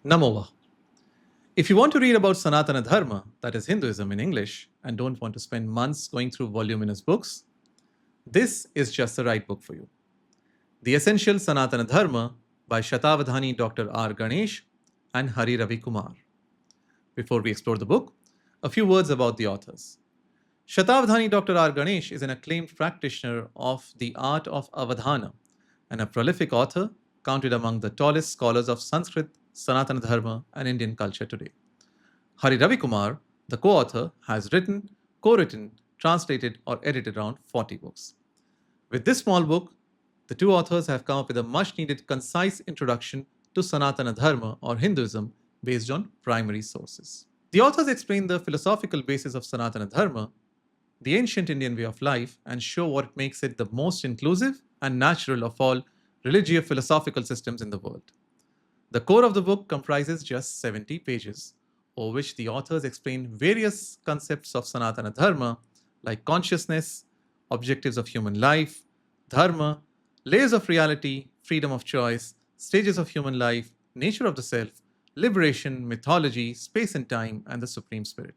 Namova. If you want to read about Sanatana Dharma, that is Hinduism in English, and don't want to spend months going through voluminous books, this is just the right book for you. The Essential Sanātana Dharma by Śatāvadhānī Dr. R. Ganesh and Hari Ravikumar. Before we explore the book, a few words about the authors. Śatāvadhānī Dr. R. Ganesh is an acclaimed practitioner of the art of Avadhana and a prolific author counted among the tallest scholars of Sanskrit, Sanatana Dharma and Indian culture today. Hari Ravikumar, the co-author, has written, co-written, translated or edited around 40 books. With this small book, the two authors have come up with a much-needed concise introduction to Sanatana Dharma or Hinduism based on primary sources. The authors explain the philosophical basis of Sanatana Dharma, the ancient Indian way of life, and show what makes it the most inclusive and natural of all religio-philosophical systems in the world. The core of the book comprises just 70 pages, over which the authors explain various concepts of Sanatana Dharma like consciousness, objectives of human life, dharma, layers of reality, freedom of choice, stages of human life, nature of the self, liberation, mythology, space and time, and the Supreme Spirit.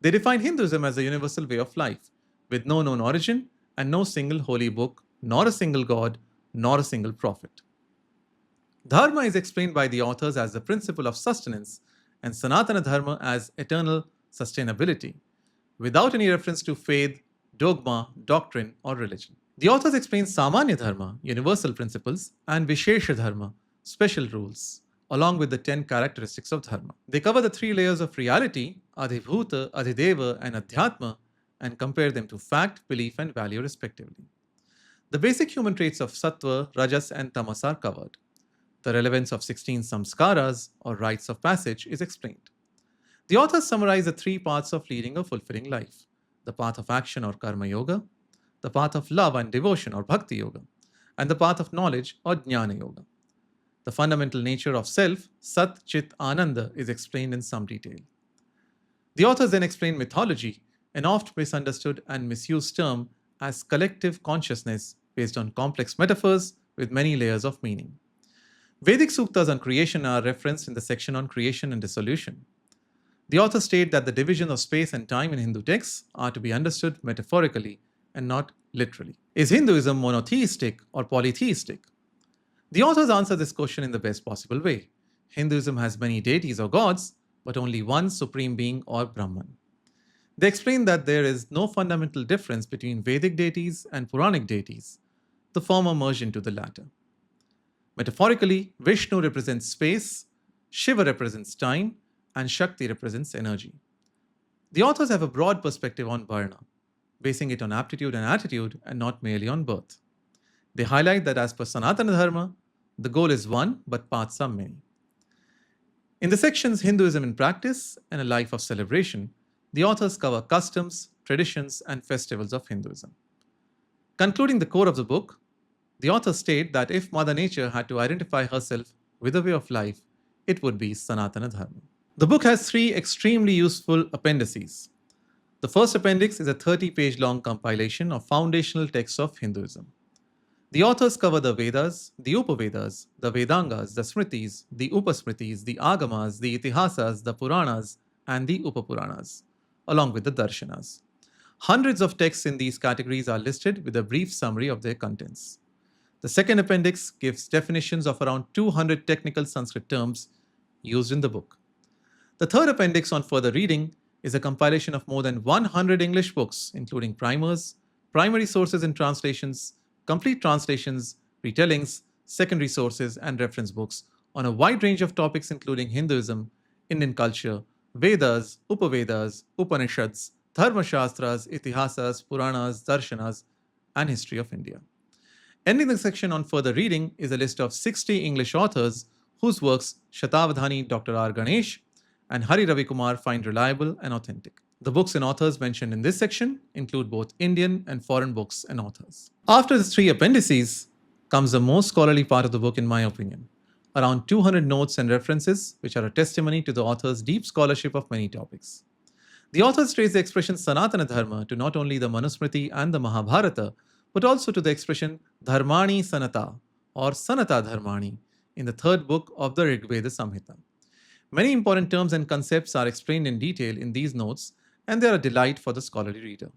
They define Hinduism as a universal way of life, with no known origin and no single holy book, nor a single god, nor a single prophet. Dharma is explained by the authors as the principle of sustenance and Sanatana Dharma as eternal sustainability, without any reference to faith, dogma, doctrine, or religion. The authors explain Samanya Dharma, universal principles, and Vishesha Dharma, special rules, along with the 10 characteristics of Dharma. They cover the 3 layers of reality, Adhibhuta, Adhideva, and Adhyatma, and compare them to fact, belief, and value respectively. The basic human traits of Sattva, Rajas, and Tamas are covered. The relevance of 16 samskaras, or rites of passage, is explained. The authors summarize the 3 paths of leading a fulfilling life: the path of action or karma yoga, the path of love and devotion or bhakti yoga, and the path of knowledge or jnana yoga. The fundamental nature of self, Sat Chit Ananda, is explained in some detail. The authors then explain mythology, an oft misunderstood and misused term, as collective consciousness based on complex metaphors with many layers of meaning. Vedic suktas on creation are referenced in the section on creation and dissolution. The authors state that the division of space and time in Hindu texts are to be understood metaphorically and not literally. Is Hinduism monotheistic or polytheistic? The authors answer this question in the best possible way. Hinduism has many deities or gods, but only one supreme being or Brahman. They explain that there is no fundamental difference between Vedic deities and Puranic deities. The former merge into the latter. Metaphorically, Vishnu represents space, Shiva represents time, and Shakti represents energy. The authors have a broad perspective on Varna, basing it on aptitude and attitude and not merely on birth. They highlight that as per Sanatana Dharma, the goal is one, but paths are many. In the sections Hinduism in Practice and a Life of Celebration, the authors cover customs, traditions, and festivals of Hinduism. Concluding the core of the book, the authors state that if Mother Nature had to identify herself with a way of life, it would be Sanatana Dharma. The book has 3 extremely useful appendices. The first appendix is a 30-page long compilation of foundational texts of Hinduism. The authors cover the Vedas, the Upavedas, the Vedangas, the Smritis, the Upasmritis, the Agamas, the Itihasas, the Puranas, and the Upapuranas, along with the Darshanas. Hundreds of texts in these categories are listed with a brief summary of their contents. The second appendix gives definitions of around 200 technical Sanskrit terms used in the book. The third appendix on further reading is a compilation of more than 100 English books, including primers, primary sources and translations, complete translations, retellings, secondary sources, and reference books on a wide range of topics including Hinduism, Indian culture, Vedas, Upavedas, Upanishads, Dharma Shastras, Itihasas, Puranas, Darshanas, and history of India. Ending the section on further reading is a list of 60 English authors whose works Śatāvadhānī Dr. R. Ganesh and Hari Ravikumar find reliable and authentic. The books and authors mentioned in this section include both Indian and foreign books and authors. After the 3 appendices comes the most scholarly part of the book in my opinion, around 200 notes and references which are a testimony to the author's deep scholarship of many topics. The authors trace the expression Sanatana Dharma to not only the Manusmriti and the Mahabharata, but also to the expression Dharmani Sanata or Sanata Dharmani in the 3rd book of the Rigveda Samhita. Many important terms and concepts are explained in detail in these notes, and they are a delight for the scholarly reader.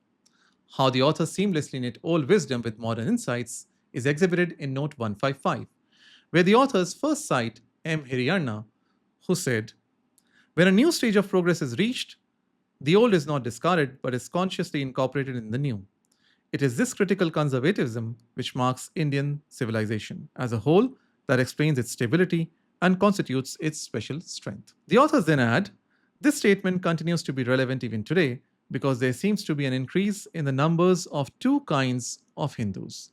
How the author seamlessly knit old wisdom with modern insights is exhibited in note 155, where the authors first cite M. Hiriyanna, who said, "When a new stage of progress is reached, the old is not discarded but is consciously incorporated in the new. It is this critical conservatism which marks Indian civilization as a whole that explains its stability and constitutes its special strength." The authors then add, "This statement continues to be relevant even today because there seems to be an increase in the numbers of two kinds of Hindus.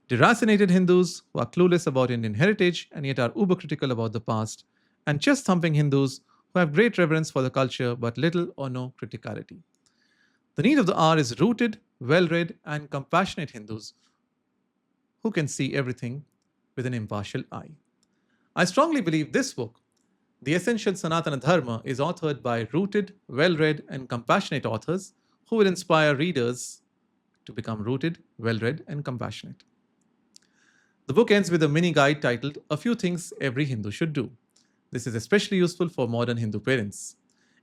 Deracinated Hindus who are clueless about Indian heritage and yet are uber-critical about the past, and chest-thumping Hindus who have great reverence for the culture but little or no criticality. The need of the hour is rooted, well-read and compassionate Hindus who can see everything with an impartial eye." I strongly believe this book, The Essential Sanātana Dharma, is authored by rooted, well-read and compassionate authors who will inspire readers to become rooted, well-read and compassionate. The book ends with a mini guide titled "A Few Things Every Hindu Should Do." This is especially useful for modern Hindu parents.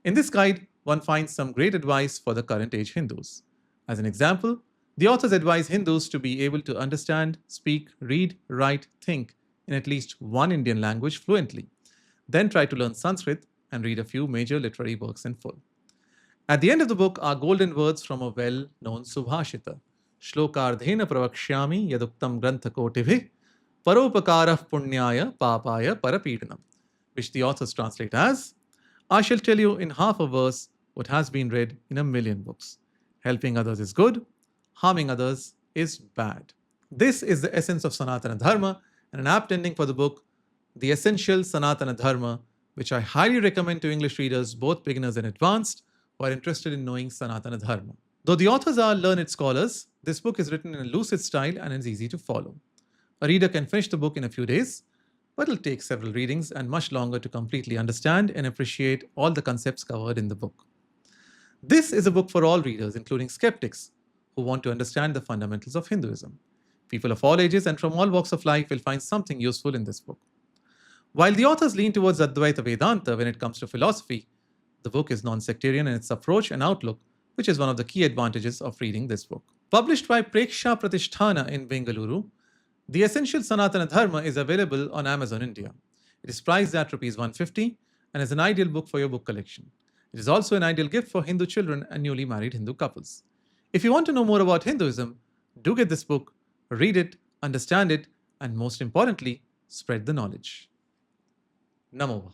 In this guide, one finds some great advice for the current age Hindus. As an example, the authors advise Hindus to be able to understand, speak, read, write, think in at least one Indian language fluently, then try to learn Sanskrit and read a few major literary works in full. At the end of the book are golden words from a well-known Subhashita, "Shlokardhena pravakshyami yaduktam grantha kotibhi paropakarah punyaya papaya parapidanam," which the authors translate as, "I shall tell you in half a verse what has been read in a million books. Helping others is good, harming others is bad." This is the essence of Sanatana Dharma and an apt ending for the book, The Essential Sanātana Dharma, which I highly recommend to English readers, both beginners and advanced, who are interested in knowing Sanatana Dharma. Though the authors are learned scholars, this book is written in a lucid style and is easy to follow. A reader can finish the book in a few days, but it'll take several readings and much longer to completely understand and appreciate all the concepts covered in the book. This is a book for all readers, including skeptics who want to understand the fundamentals of Hinduism. People of all ages and from all walks of life will find something useful in this book. While the authors lean towards Advaita Vedanta when it comes to philosophy, the book is non-sectarian in its approach and outlook, which is one of the key advantages of reading this book. Published by Prekshaa Pratishtana in Bengaluru, The Essential Sanātana Dharma is available on Amazon India. It is priced at ₹150 and is an ideal book for your book collection. It is also an ideal gift for Hindu children and newly married Hindu couples. If you want to know more about Hinduism, do get this book, read it, understand it, and most importantly, spread the knowledge. Namo.